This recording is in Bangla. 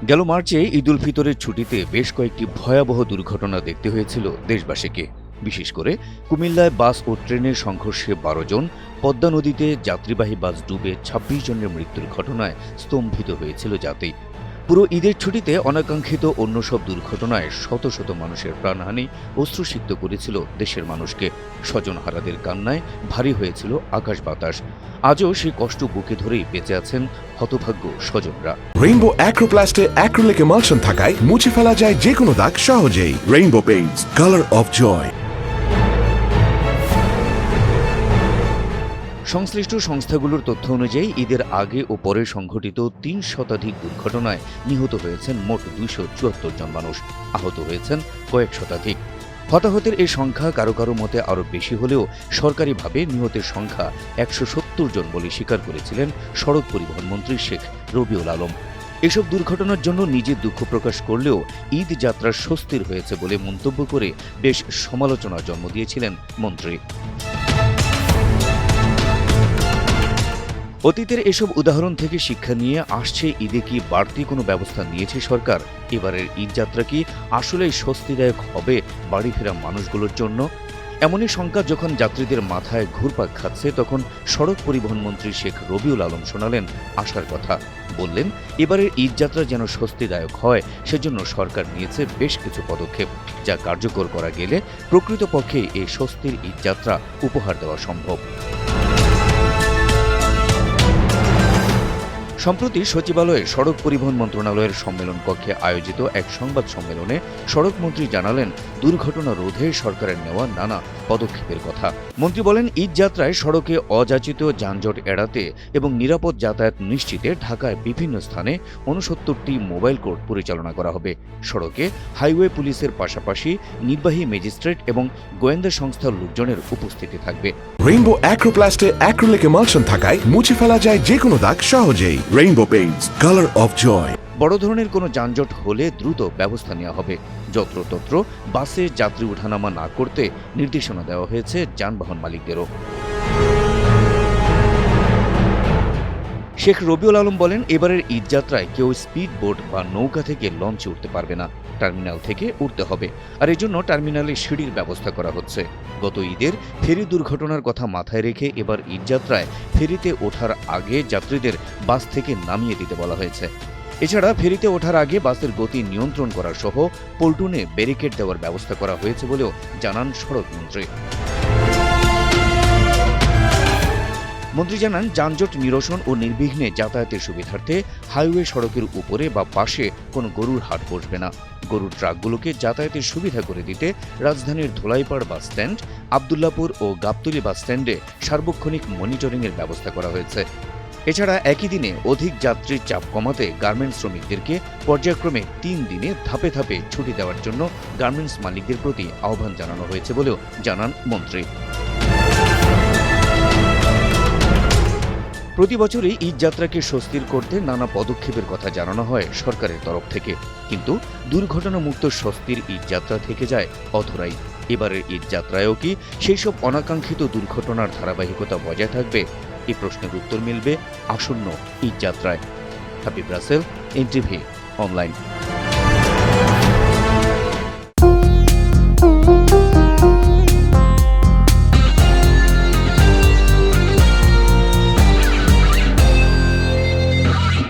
গেল মার্চে ঈদ উল ফিতরের ছুটিতে বেশ কয়েকটি ভয়াবহ দুর্ঘটনা দেখতে হয়েছিল দেশবাসীকে। বিশেষ করে কুমিল্লায় বাস ও ট্রেনের সংঘর্ষে ১২ জন, পদ্মা নদীতে যাত্রীবাহী বাস ডুবে ২৬ জনের মৃত্যুর ঘটনায় স্তম্ভিত হয়েছিল জাতি। পুরো ঈদের ছুটিতে অনাকাঙ্ক্ষিত অন্য সব দুর্ঘটনায় শত শত মানুষের প্রাণহানি অশ্রুসিক্ত করেছিল দেশের মানুষকে। স্বজনহারাদের কান্নায় ভারী হয়েছিল আকাশ বাতাস। আজও সেই কষ্ট বুকে ধরেই বেঁচে আছেন হতভাগ্য স্বজনরা। রেইনবো অ্যাক্রোপ্লাস্টে অ্যাক্রিলিক এমালশন থাকায় মুছে ফেলা যায় যে কোনো দাগ সহজেই। Rainbow paints, colour of joy. সংশ্লিষ্ট সংস্থাগুলোর তথ্য অনুযায়ী ঈদের আগে ও পরে সংঘটিত ৩ শতাধিক দুর্ঘটনায় নিহত হয়েছেন মোট ২৭৪ জন মানুষ, আহত হয়েছেন কয়েক শতাধিক। হতাহতের এই সংখ্যা কারো কারো মতে আরও বেশি হলেও সরকারিভাবে নিহতের সংখ্যা ১৭০ জন বলে স্বীকার করেছিলেন সড়ক পরিবহন মন্ত্রী শেখ রবিউল আলম। এসব দুর্ঘটনার জন্য নিজে দুঃখ প্রকাশ করলেও ঈদ যাত্রা স্বস্তির হয়েছে বলে মন্তব্য করে বেশ সমালোচনার জন্ম দিয়েছিলেন মন্ত্রী। অতীতের এসব উদাহরণ থেকে শিক্ষা নিয়ে আসছে ঈদে কি বাড়তি কোনো ব্যবস্থা নিয়েছে সরকার? এবারের ঈদ যাত্রা কি আসলেই স্বস্তিদায়ক হবে বাড়ি ফেরা মানুষগুলোর জন্য? এমনই শঙ্কা যখন যাত্রীদের মাথায় ঘুরপাক খাচ্ছে, তখন সড়ক পরিবহন মন্ত্রী শেখ রবিউল আলম শোনালেন আশার কথা। বললেন, এবারের ঈদ যাত্রা যেন স্বস্তিদায়ক হয় সেজন্য সরকার নিয়েছে বেশ কিছু পদক্ষেপ, যা কার্যকর করা গেলে প্রকৃতপক্ষে এই স্বস্তির ঈদ যাত্রা উপহার দেওয়া সম্ভব। সম্প্রতি সচিবালয়ে সড়ক পরিবহন মন্ত্রণালয়ের সম্মেলন কক্ষে আয়োজিত এক সংবাদ সম্মেলনে সড়কমন্ত্রী জানালেন, দুর্ঘটনা রোধে সরকারের নেওয়া নানা পদক্ষেপের কথা। মন্ত্রী বলেন, ঈদ যাত্রায় সড়কে অযাচিত যানজট এড়াতে এবং নিরাপদ যাতায়াত নিশ্চিতে ঢাকায় বিভিন্ন স্থানে ৬৯টি মোবাইল কোর্ট পরিচালনা করা হবে। সড়কে হাইওয়ে পুলিশের পাশাপাশি নির্বাহী ম্যাজিস্ট্রেট এবং গোয়েন্দা সংস্থার লোকজনের উপস্থিতি থাকবে। রেইনবো অ্যাক্রোপ্লাস্টে অ্যাক্রিলিক এমালশন থাকায় মুছে ফেলা যায় যে কোনো দাগ সহজেই। Rainbow paints, colour of joy. বড় ধরনের কোনো যানজট হলে দ্রুত ব্যবস্থা নেওয়া হবে। যত্রতত্র বাসে যাত্রী ওঠানামা না করতে নির্দেশনা দেওয়া হয়েছে যানবাহন মালিকদেরও। শেখ রবিউল আলম বলেন, এবারের ঈদ যাত্রায় কেউ স্পিড বোট বা নৌকা থেকে লঞ্চে উঠতে পারবে না, টার্মিনাল থেকে উঠতে হবে। আর এজন্য টার্মিনালে সিঁড়ির ব্যবস্থা করা হচ্ছে। গত ঈদের ফেরি দুর্ঘটনার কথা মাথায় রেখে এবার ঈদ যাত্রায় ফেরিতে ওঠার আগে যাত্রীদের বাস থেকে নামিয়ে দিতে বলা হয়েছে। এছাড়া ফেরিতে ওঠার আগে বাসের গতি নিয়ন্ত্রণ করা সহ পল্টনে ব্যারিকেড দেওয়ার ব্যবস্থা করা হয়েছে বলেও জানান সড়কমন্ত্রী। মন্ত্রী জানান, যানজট নিরসন ও নির্বিঘ্নে যাতায়াতের সুবিধার্থে হাইওয়ে সড়কের উপরে বা পাশে কোনো গরুর হাট বসবে না। গরুর ট্রাকগুলোকে যাতায়াতের সুবিধা করে দিতে রাজধানীর ধোলাইপাড় বাস স্ট্যান্ড, আবদুল্লাপুর ও গাবতলী বাস স্ট্যান্ডে সার্বক্ষণিক মনিটরিংয়ের ব্যবস্থা করা হয়েছে। এছাড়া একই দিনে অধিক যাত্রীর চাপ কমাতে গার্মেন্টস শ্রমিকদেরকে পর্যায়ক্রমে ৩ দিনে ধাপে ধাপে ছুটি দেওয়ার জন্য গার্মেন্টস মালিকদের প্রতি আহ্বান জানানো হয়েছে বলেও জানান মন্ত্রী। প্রতি বছরই ঈদ যাত্রাকে স্বস্তির করতে নানা পদক্ষেপের কথা জানানো হয় সরকারের তরফ থেকে, কিন্তু দুর্ঘটনামুক্ত স্বস্তির ঈদ যাত্রা থেকে যায় অধরাই। এবারের ঈদ যাত্রায়ও কি সেই সব অনাকাঙ্ক্ষিত দুর্ঘটনার ধারাবাহিকতা বজায় থাকবে? এই প্রশ্নের উত্তর মিলবে আসন্ন ঈদ যাত্রায়। Habib Rasel, NTV online.